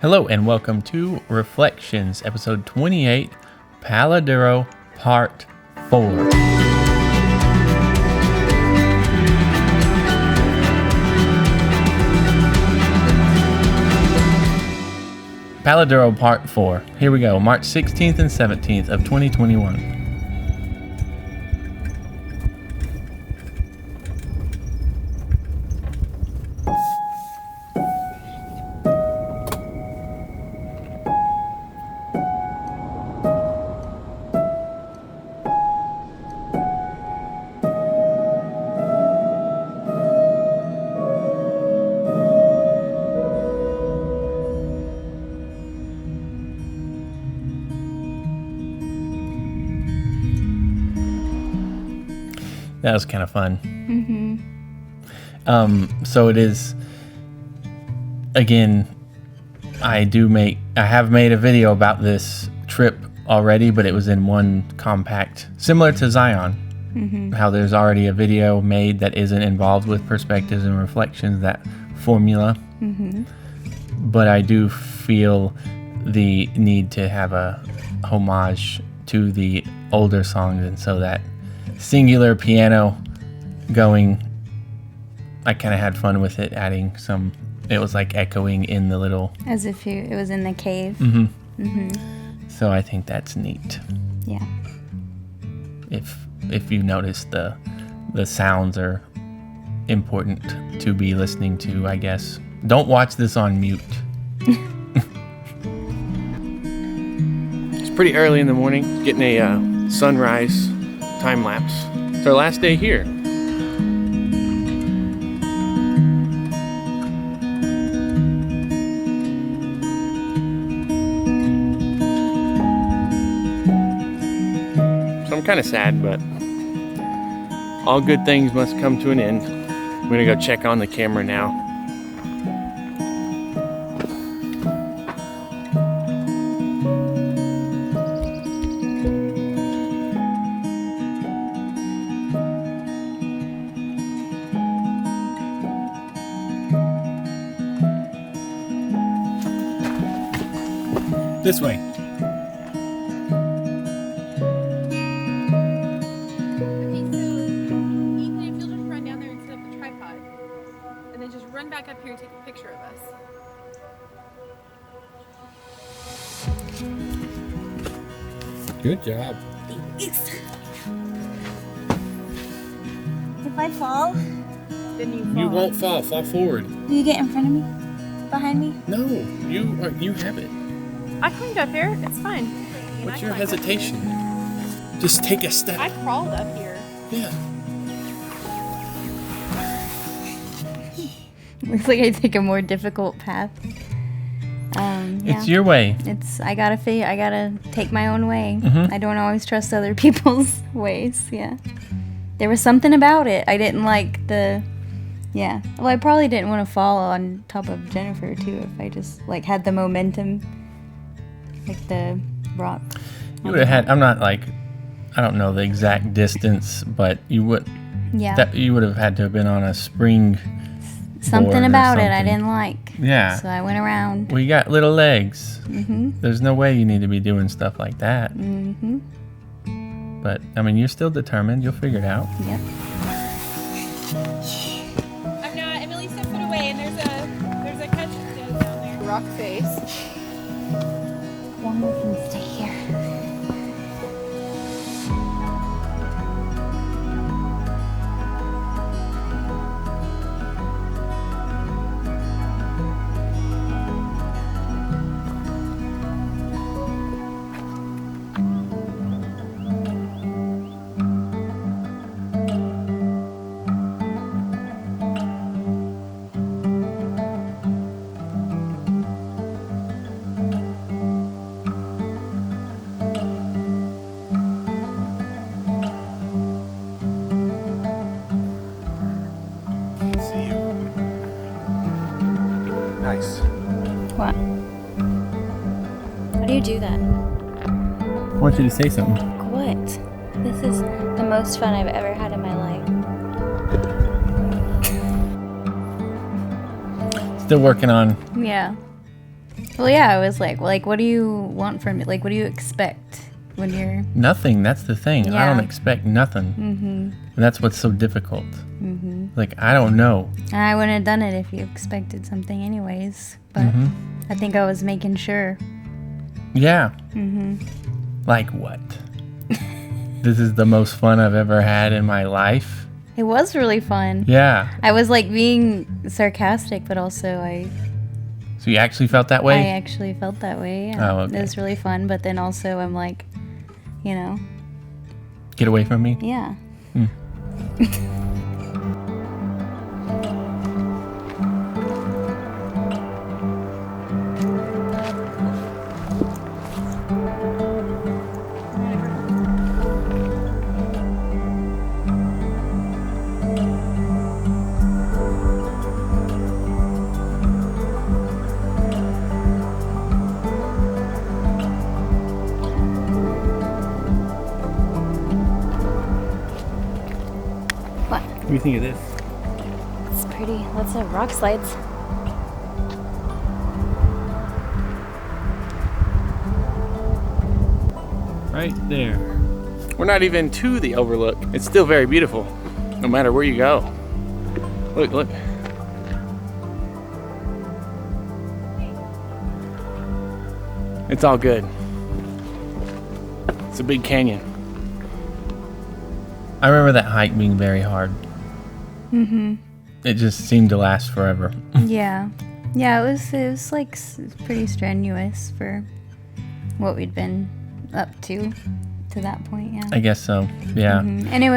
Hello and welcome to Reflections, episode 28, Palo Duro, part 4. Palo Duro, part 4. Here we go, March 16th and 17th of 2021. That was kind of fun. So it is, again, I have made a video about this trip already, but it was in one compact, similar to Zion, how there's already a video made that isn't involved with perspectives and reflections, that formula. But I do feel the need to have a homage to the older songs, and so that singular piano going, I kind of had fun with it, adding some, it was like echoing in the little, as if it was in the cave. So I think that's neat. Yeah. If you notice, the sounds are important to be listening to, I guess. Don't watch this on mute. It's pretty early in the morning, getting a sunrise time lapse. It's our last day here. So I'm kind of sad, but all good things must come to an end. I'm gonna go check on the camera now. This way. Okay, so Ethan, if you'll just run down there and set up the tripod, and then just run back up here and take a picture of us. Good job. If I fall, Then you fall. You won't fall. Fall forward. will you get in front of me? Behind me? No, you have it. I climbed up here. It's fine. What's your hesitation? Just take a step. I crawled up here. Yeah. Looks like I take a more difficult path. Yeah. It's your way. I gotta take my own way. Mhm. I don't always trust other people's ways. Yeah. There was something about it. I didn't like yeah. Well, I probably didn't want to fall on top of Jennifer too if I just like had the momentum, like the rock. You would have had. I'm not like, I don't know the exact distance, but you would. Yeah. That you would have had to have been on a spring. Something board or about it I something. didn't like. Yeah. So I went around. We got little legs. Mhm. There's no way you need to be doing stuff like that. Mhm. But I mean, you're still determined. You'll figure it out. Yep. I'm not. Emily's 10 foot away, and there's a catch down there. Rock face. One can stay here. See you. Nice. What? How do you do that? I want you to say something. What? This is the most fun I've ever had in my life. Still working on Yeah. Well, yeah, I was like, what do you want from it? Like, what do you expect when you're... Nothing. That's the thing. I Yeah. don't expect nothing. Mm-hmm. And that's what's so difficult. Mm-hmm. Like, I don't know. And I wouldn't have done it if you expected something anyways. But Mm-hmm. I think I was making sure. Yeah. Mm-hmm. Like what? This is the most fun I've ever had in my life. It was really fun. Yeah. I was like being sarcastic, but also So you actually felt that I way? actually felt that way. Yeah. Oh, okay. It was really fun, but then also I'm like, you know, Get away from me? yeah. What? What do you think of this? It's pretty. Lots of rock slides. Right there. We're not even to the overlook. It's still very beautiful, no matter where you go. Look, look. It's all good. It's a big canyon. I remember that hike being very hard. Mm-hmm. It just seemed to last forever. Yeah. Yeah, it was like pretty strenuous for what we'd been up to that point, yeah. I guess so. Yeah. Mhm. And it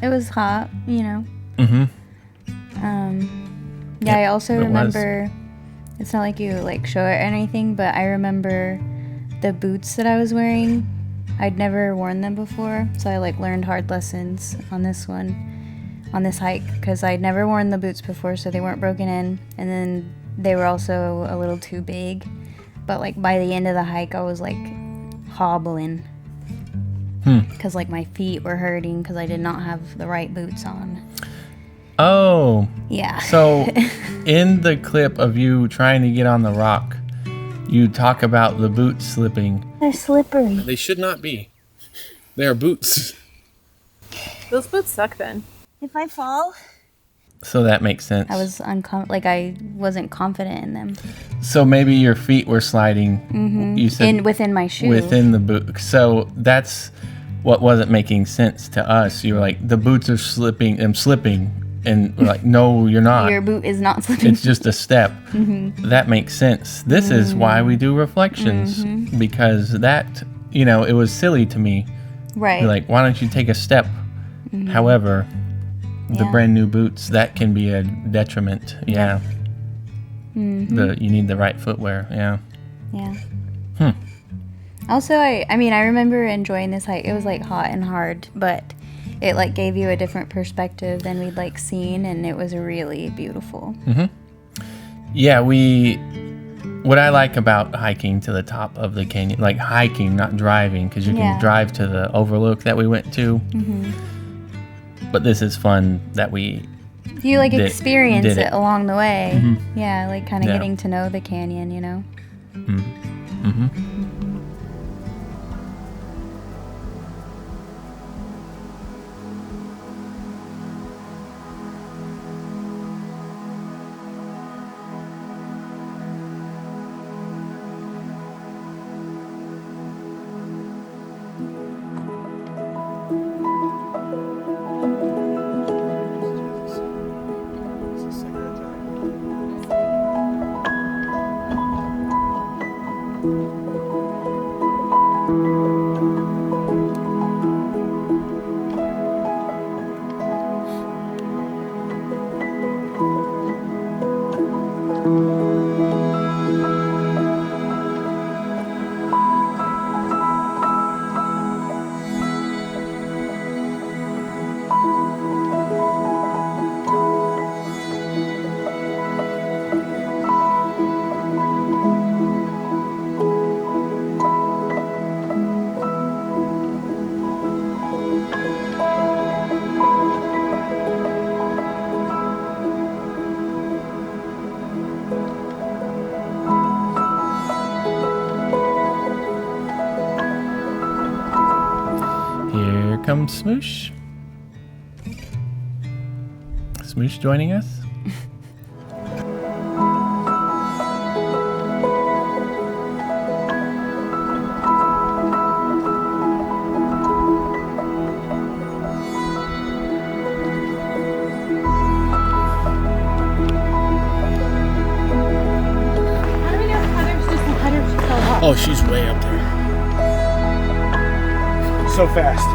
was hot, you know. Mm-hmm. Yeah, I Yep, also it was. remember, it's not like you like show it or anything, but I remember the boots that I was wearing. I'd never worn them before, so I like learned hard lessons on this hike, because I'd never worn the boots before, so they weren't broken in, and then they were also a little too big. But like by the end of the hike, I was like hobbling, because like my feet were hurting because I did not have the right boots on. Oh, Yeah. so in the clip of you trying to get on the rock, you talk about the boots slipping. They're slippery. They should not be. They are boots. Those boots suck then. If I fall, So that makes sense. I was I wasn't confident in them. So maybe your feet were sliding. You said Within my shoe. within the boot. So that's what wasn't making sense to us. You were like, the boots are slipping. I'm slipping. And we're like, no, you're not. Your boot is not slipping. It's just a step. That makes sense. This is why we do reflections, because that, it was silly to me. right. You're like, why don't you take a step? However, the Yeah. brand new boots, that can be a detriment. Yeah. You need the right footwear. Yeah. Yeah. Also, I remember enjoying this hike. It was like hot and hard, but it like gave you a different perspective than we'd like seen, and it was really beautiful. Yeah, what I like about hiking to the top of the canyon, like hiking, not driving, because you can Yeah. drive to the overlook that we went to. But this is fun that we, You like Did experience it. it along the way. Yeah, like kind of Yeah. getting to know the canyon, you know? comes Smoosh. Smoosh joining us. How do we know Heather's just a Heather she fell off? Oh, she's way up there. So fast.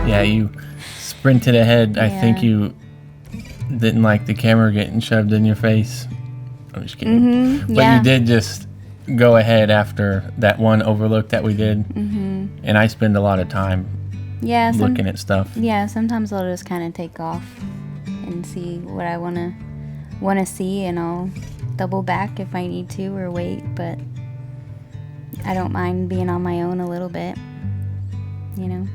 Yeah, you sprinted ahead. I think Yeah. you didn't like the camera getting shoved in your face. I'm just kidding. But yeah. you did just go ahead after that one overlook that we did. And I spend a lot of time Yeah, looking at stuff. Yeah, sometimes I'll just kind of take off and see what I wanna see, and I'll double back if I need to or wait. But I don't mind being on my own a little bit, you know.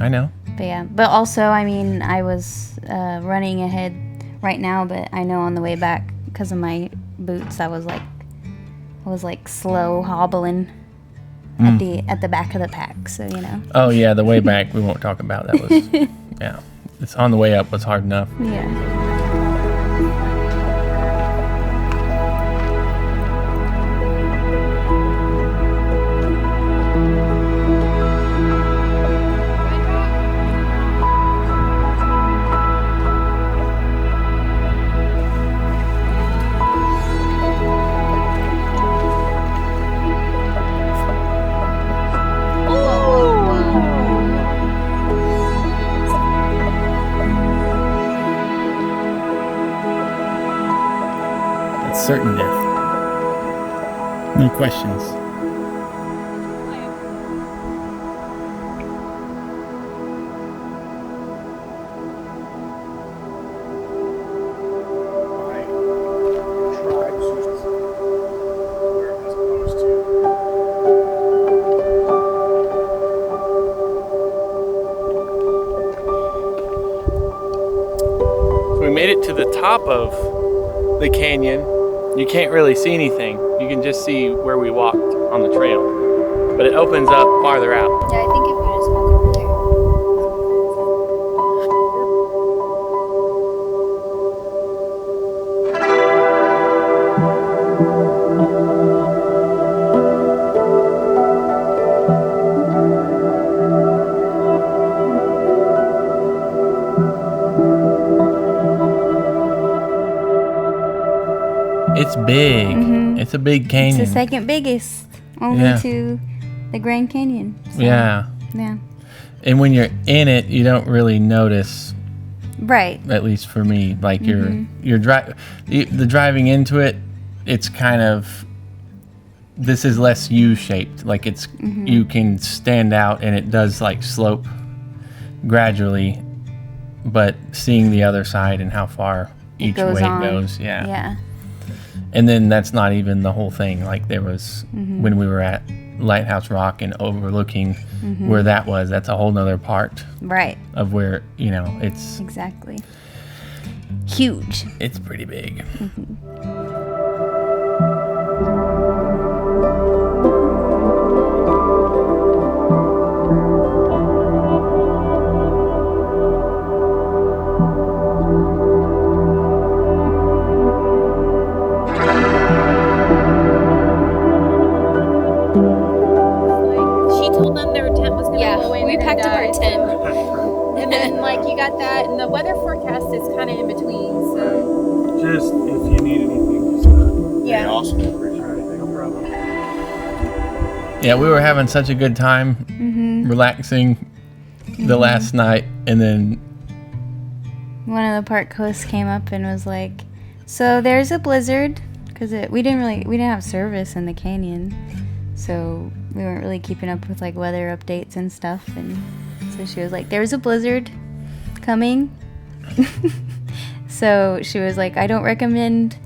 I know. But yeah, but also, I mean, I was running ahead right now, but I know on the way back because of my boots, I was like slow hobbling at the back of the pack. So you know. Oh yeah, the way back we won't talk about. That was yeah. It's on the way up was hard enough. Yeah. It's certain death. No questions. My tribe's just where as opposed to. So we made it to the top of the canyon. You can't really see anything. You can just see where we walked on the trail. But it opens up farther out. Yeah, I think if we just walk over there. It's big. It's a big canyon. It's the second biggest, only Yeah. to the Grand Canyon. So, Yeah. Yeah. And when you're in it, you don't really notice, Right. at least for me, like you're the driving into it, it's kind of, this is less U-shaped. Like it's, you can stand out and it does like slope gradually, but seeing the other side and how far each goes way on. goes. Yeah. Yeah. And then that's not even the whole thing. Like there was, when we were at Lighthouse Rock and overlooking where that was, that's a whole nother part Right. of where, you know, it's Exactly. Huge. it's pretty big. She told them their tent was going to blow in. we and, packed up our tent. And then, like, you got that, and the weather forecast is kind of in between, so. Just if you need anything, just Yeah. awesome. Appreciate anything, no problem. Yeah, we were having such a good time relaxing the last night, and then One of the park hosts came up and was like, "So there's a blizzard, because we didn't have service in the canyon, so we weren't really keeping up with like weather updates and stuff." And so she was like, "There's a blizzard coming." So she was like, "I don't recommend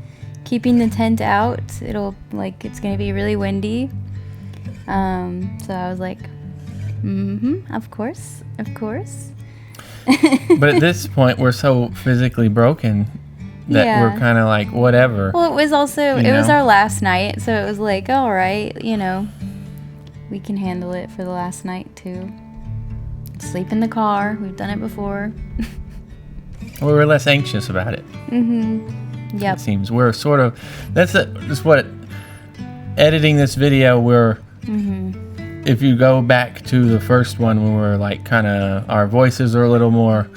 keeping the tent out. It's gonna be really windy." So I was like, of course. but at this point we're so physically broken that Yeah. we're kind of like, whatever. Well, it was also, You it was know? our last night, so it was like, all right, we can handle it for the last night too. Sleep in the car. We've done it before. We were less anxious about it. Yep. It seems we're sort of, that's what, editing this video, if you go back to the first one when we're like kind of, our voices are a little more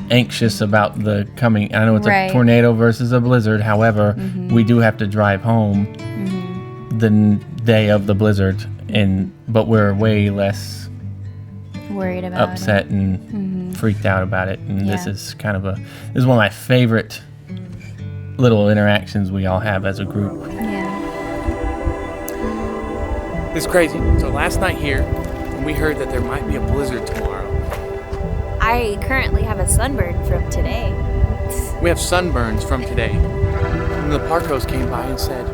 anxious about the coming, I know it's Right. a tornado versus a blizzard, however, we do have to drive home the day of the blizzard, but we're way less Worried about upset it. and freaked out about it, and this Yeah. is kind of this is one of my favorite little interactions we all have as a group. Yeah. It's crazy. So last night here, we heard that there might be a blizzard tomorrow. I currently have a sunburn from today. We have sunburns from today. And the park host came by and said,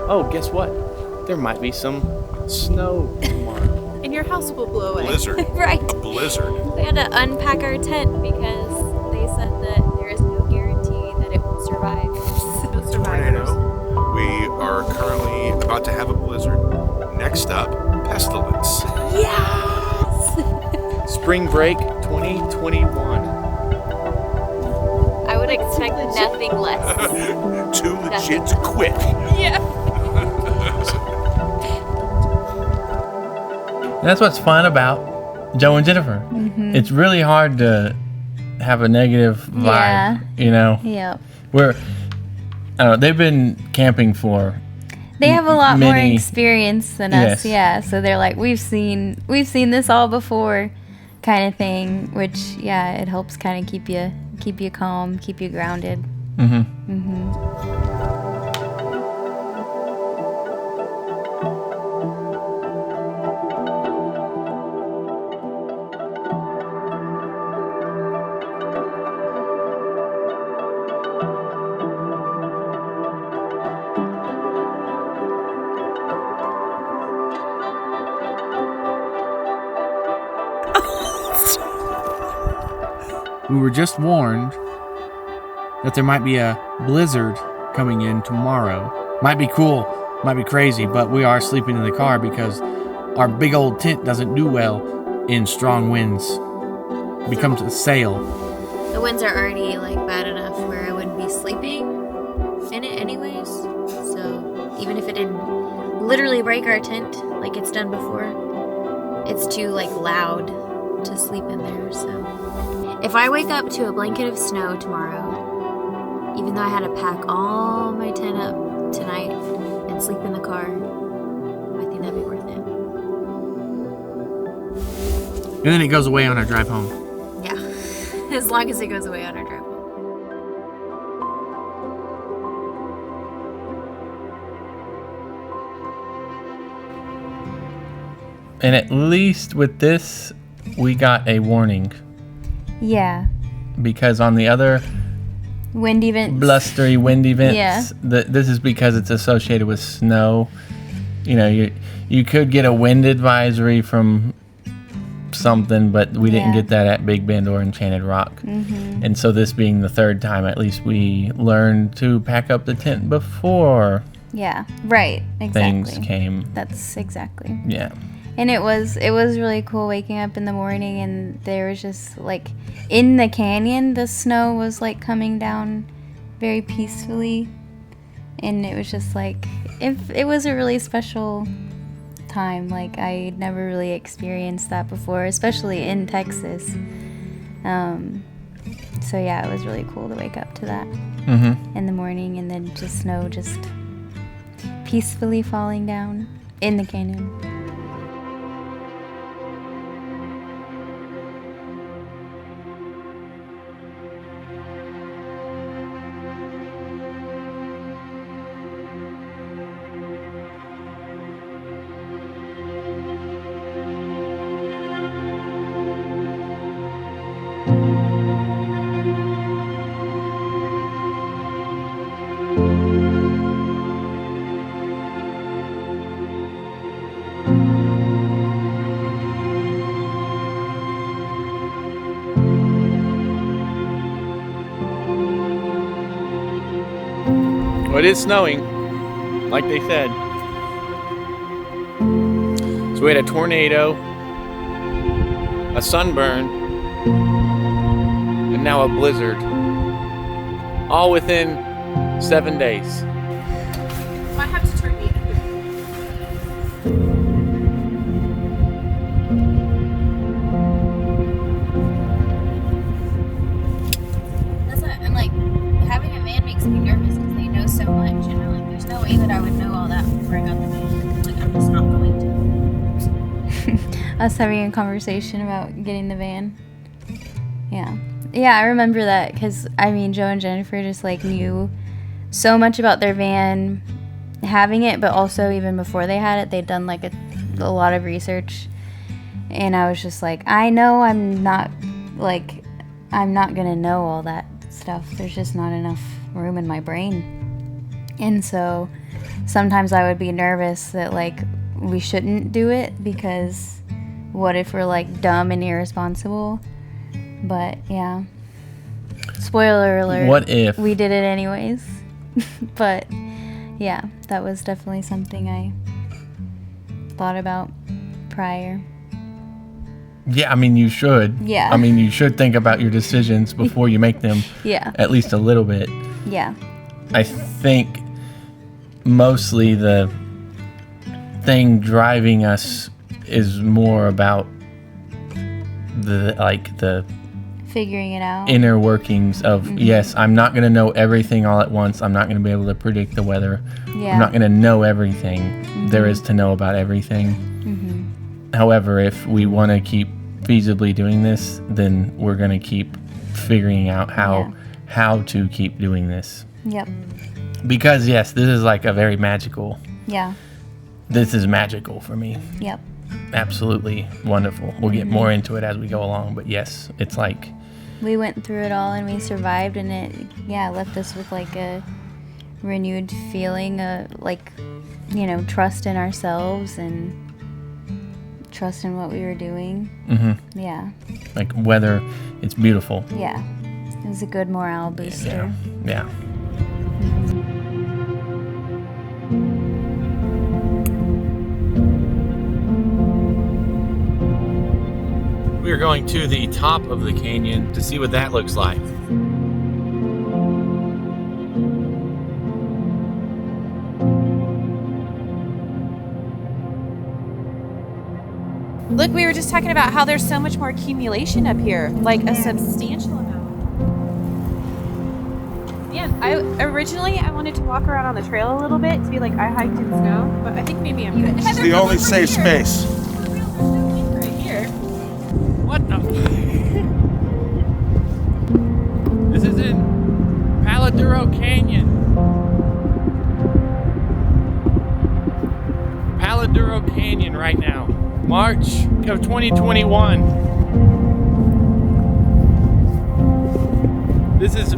oh, guess what? There might be some snow tomorrow. And your house will blow away. Blizzard. Right. Blizzard. We had to unpack our tent because they said that there is no guarantee that it will survive. No survivors. Tornado. We are currently about to have a blizzard. Next up, pestilence. Yes! Spring break 2021. I would expect nothing less. Too legit to quit. Yeah. That's what's fun about Joe and Jennifer. It's really hard to have a negative vibe, Yeah. you know? Yep. We're, I don't know, they've been camping for They have a lot more many- experience than Yes. us, yeah. So they're like, we've seen this all before, kind of thing. Which, yeah, it helps kind of keep you calm, keep you grounded. We were just warned that there might be a blizzard coming in tomorrow. Might be cool, might be crazy, but we are sleeping in the car because our big old tent doesn't do well in strong winds. It becomes a sail. The winds are already like bad enough where I wouldn't be sleeping in it anyways. So even if it didn't literally break our tent like it's done before, it's too like loud to sleep in there. So if I wake up to a blanket of snow tomorrow, even though I had to pack all my tent up tonight and sleep in the car, I think that'd be worth it. And then it goes away on our drive home. Yeah, as long as it goes away on our drive home. And at least with this, we got a warning. Yeah, Because on the other wind events. blustery wind events, Yeah. this is because it's associated with snow. You know, you could get a wind advisory from something, but we didn't Yeah. get that at Big Bend or Enchanted Rock. And so this being the third time, at least we learned to pack up the tent before Yeah, right. things Exactly. came. That's exactly. Yeah. And it was really cool waking up in the morning and there was just like in the canyon the snow was like coming down very peacefully, and it was just like it was a really special time. Like I never really experienced that before, especially in Texas. So yeah, it was really cool to wake up to that in the morning, and then just snow just peacefully falling down in the canyon. Well, it is snowing, like they said. So we had a tornado, a sunburn, and now a blizzard. All within 7 days. Might have to turn me. That's what I'm like. Having a van makes me nervous because they know so much, you know. Like, there's no way that I would know all that before I got the van. Like, I'm just not going to. Us having a conversation about getting the van. Yeah. Yeah, I remember that because, I mean, Joe and Jennifer just, like, knew so much about their van having it, but also even before they had it, they'd done, like, a lot of research. And I was just like, I know I'm not going to know all that stuff. There's just not enough room in my brain. And so sometimes I would be nervous that, like, we shouldn't do it because what if we're, like, dumb and irresponsible? But yeah, spoiler alert, What if we did it anyways? But yeah, that was definitely something I thought about prior. Yeah, I mean, you should. Yeah. I mean, you should think about your decisions before you make them. Yeah. At least a little bit. Yeah. I think mostly the thing driving us is more about the Figuring it out. inner workings of, yes, I'm not going to know everything all at once. I'm not going to be able to predict the weather. Yeah. I'm not going to know everything there is to know about everything. However, if we want to keep feasibly doing this, then we're going to keep figuring out how to keep doing this. Yep. Because, yes, this is like a very magical. Yeah. This is magical for me. Yep. Absolutely wonderful. We'll get more into it as we go along, but yes, it's like We went through it all and we survived, and it, left us with like a renewed feeling of like, trust in ourselves and trust in what we were doing. Yeah. like weather. It's beautiful. Yeah. It was a good morale booster. Yeah. We are going to the top of the canyon to see what that looks like. Look, we were just talking about how there's so much more accumulation up here, like a substantial amount. Yeah, I wanted to walk around on the trail a little bit to be like I hiked in snow, but I think maybe I'm good. It's the only safe space. Right here. What the? This is in Palo Duro Canyon. Palo Duro Canyon right now. March of 2021. This is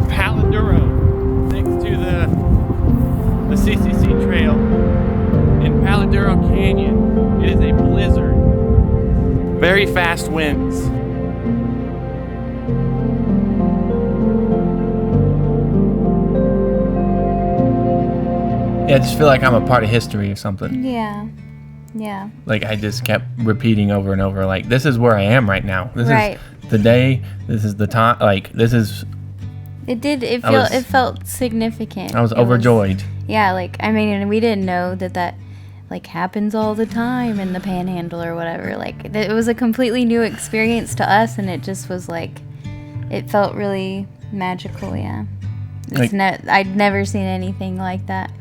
Palo Duro next to the CCC trail in Palo Duro Canyon. It is a blizzard. Very fast winds. Yeah, I just feel like I'm a part of history or something. Yeah. Yeah. Like I just kept repeating over and over, like, this is where I am right now. This Right. is the day. This is the time. Like, this is. It did. It was- felt significant. I was It overjoyed. Yeah, like, I mean, and we didn't know that like happens all the time in the Panhandle or whatever. Like, it was a completely new experience to us, and it just was like, it felt really magical. Yeah, Like- I'd never seen anything like that.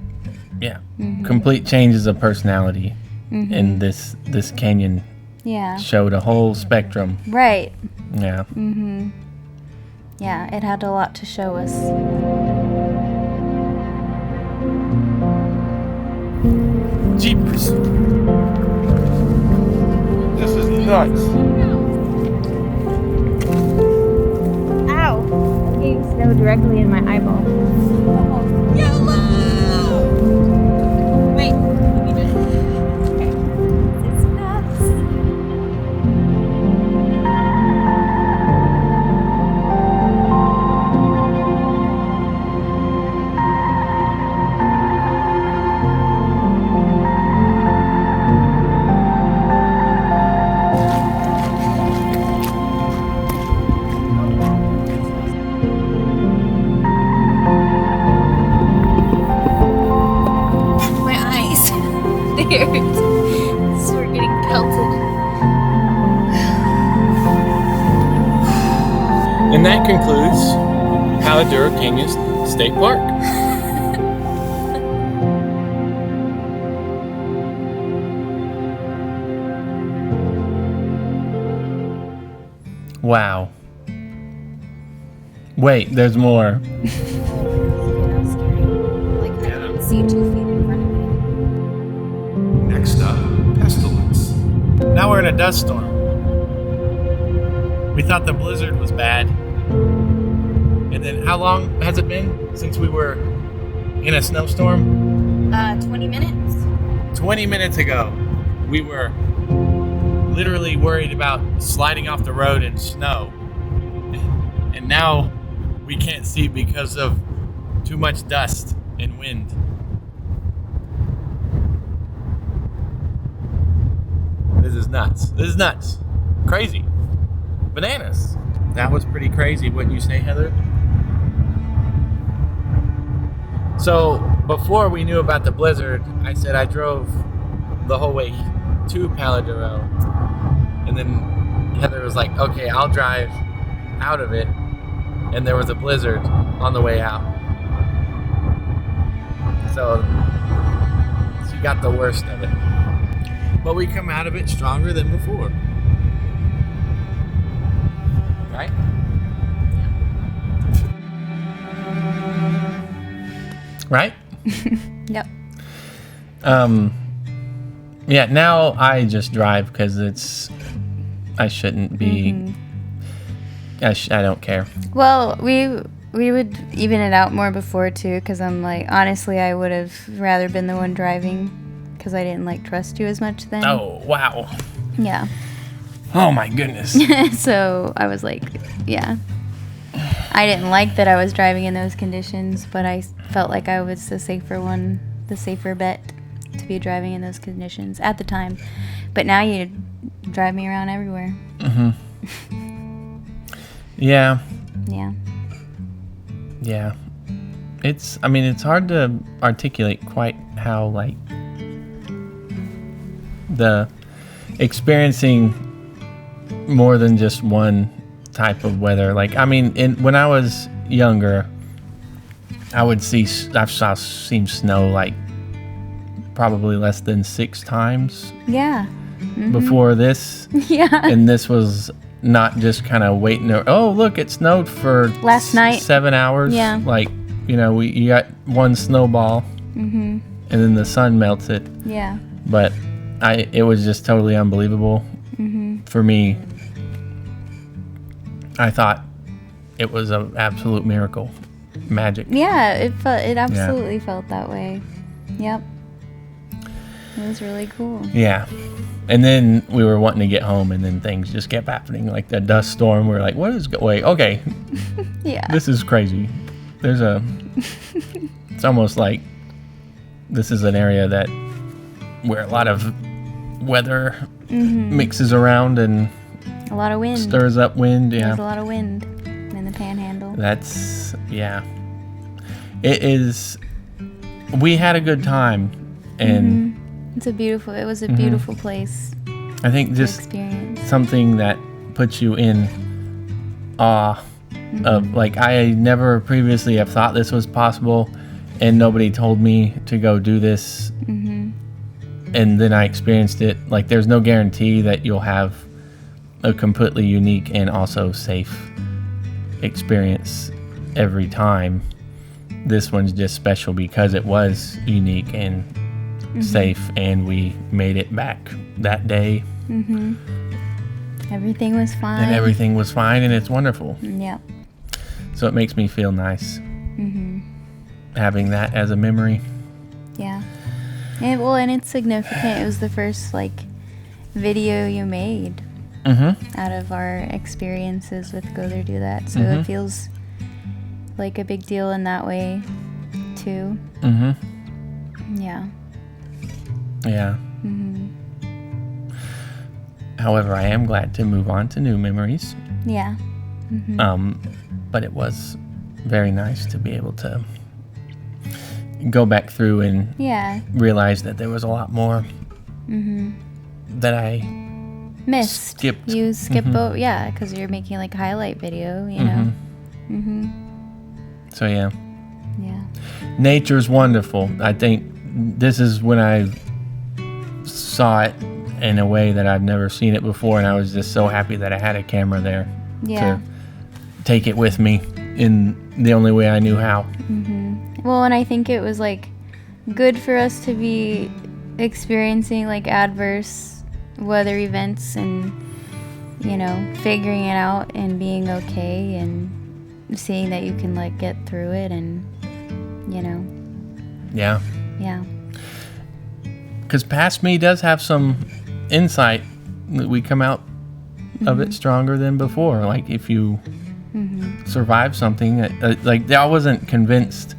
Yeah. Complete changes of personality. And this canyon Yeah. showed a whole spectrum. Right. Yeah. Yeah, it had a lot to show us. Jeepers. This is nuts. Ow! Getting snow directly in my eyeball. Yellow! Wait, let me just. Okay. It's nuts. scared. So we're getting pelted. And that concludes Palo Duro Canyon State Park. Wow. Wait, there's more. That was scary. Like, I couldn't see 2 feet in front of me. Next up, pestilence. Now we're in a dust storm. We thought the blizzard was bad. And then how long has it been since we were in a snowstorm? 20 minutes. 20 minutes ago, we were literally worried about sliding off the road in snow. And now we can't see because of too much dust and wind. This is nuts. This is nuts. Crazy. Bananas. That was pretty crazy, wouldn't you say, Heather? So, before we knew about the blizzard, I said I drove the whole way to Palo Duro. And then Heather was like, okay, I'll drive out of it. And there was a blizzard on the way out. So, she got the worst of it. But we come out of it stronger than before. Right? Right? Yep. Yeah, now I just drive because I shouldn't be. I don't care. Well, we would even it out more before too, because I'm like, honestly, I would have rather been the one driving, because I didn't like trust you as much then. Oh, wow. Yeah. Oh my goodness. So I was like, yeah. I didn't like that I was driving in those conditions, but I felt like I was the safer one, the safer bet to be driving in those conditions at the time. But now you drive me around everywhere. Yeah. Yeah. Yeah. It's hard to articulate quite how, like, the experiencing more than just one type of weather. Like, when I was younger, I've seen snow like probably less than 6 times Yeah. before this. Yeah. And this was not just kind of waiting. Oh, look, it snowed for Last night. 7 hours. Yeah. Like, you got one snowball, and then the sun melts it. Yeah. But it was just totally unbelievable for me. I thought it was an absolute miracle, magic. Yeah, it absolutely felt that way. Yep. It was really cool. Yeah. And then we were wanting to get home, and then things just kept happening, like the dust storm. We were like, what is wait, okay. Yeah. This is crazy. It's almost like this is an area where a lot of weather mixes around and a lot of wind. stirs up wind. Yeah. There's a lot of wind in the panhandle. It is. We had a good time, and It was a beautiful place I think to just experience. something that puts you in awe of, like, I never previously have thought this was possible, and nobody told me to go do this, and then I experienced it. Like, there's no guarantee that you'll have a completely unique and also safe experience every time. This one's just special because it was unique and safe, and we made it back that day. Everything was fine. And everything was fine, and it's wonderful. Yep. So it makes me feel nice having that as a memory. Yeah. And it's significant. It was the first video you made out of our experiences with Go There Do That. So it feels like a big deal in that way too. Yeah. Yeah. However, I am glad to move on to new memories. Yeah. But it was very nice to be able to go back through and Yeah. realize that there was a lot more that I Missed. skipped. You skip over, yeah, because you're making like a highlight video, you know. So yeah, Yeah. nature's wonderful. I think this is when I saw it in a way that I've never seen it before, and I was just so happy that I had a camera there Yeah. to take it with me in the only way I knew how. Well, and I think it was like good for us to be experiencing like adverse weather events and, you know, figuring it out and being okay and seeing that you can like get through it and, you know, Yeah. yeah. Because past me does have some insight that we come out of it stronger than before. Like if you survive something, like I wasn't convinced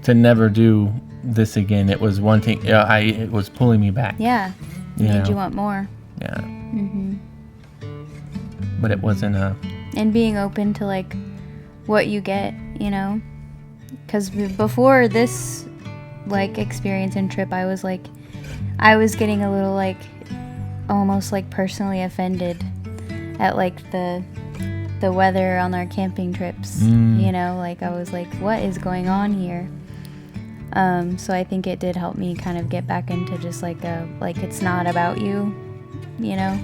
to never do this again. It was wanting, it was pulling me back. Yeah. You Made know? you want more. Yeah. But it wasn't a. And being open to like what you get, you know, because before this like experience and trip, I was getting a little like almost like personally offended at like the weather on our camping trips, you know, like I was like, what is going on here? So I think it did help me kind of get back into just like it's not about you, you know,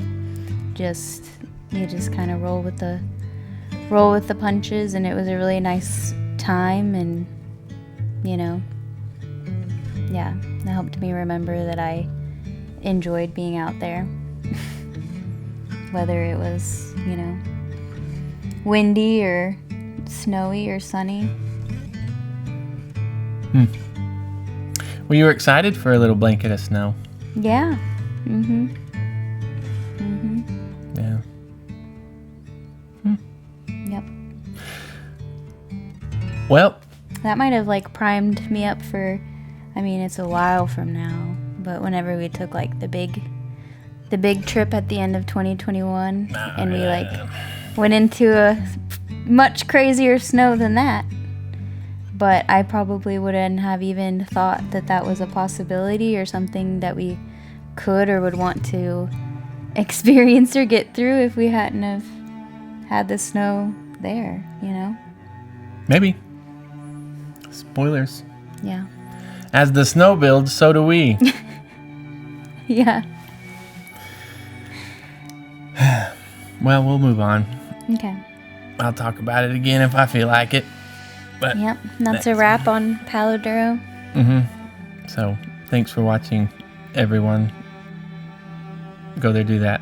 you just kind of roll with the punches, and it was a really nice time, and you know, yeah, it helped me remember that I enjoyed being out there, whether it was, you know, windy or snowy or sunny. Well, you were excited for a little blanket of snow. Yeah. Yeah. Yep. Well, That might have like primed me up for, I mean, it's a while from now, but whenever we took like the big trip at the end of 2021, and we like went into a much crazier snow than that. But I probably wouldn't have even thought that that was a possibility or something that we could or would want to experience or get through if we hadn't have had the snow there, you know? maybe. Spoilers. Yeah. As the snow builds, so do we. Yeah. Well, we'll move on. Okay. I'll talk about it again if I feel like it. But Yep. That's a wrap on Palo Duro. So, thanks for watching, everyone. Go there, do that.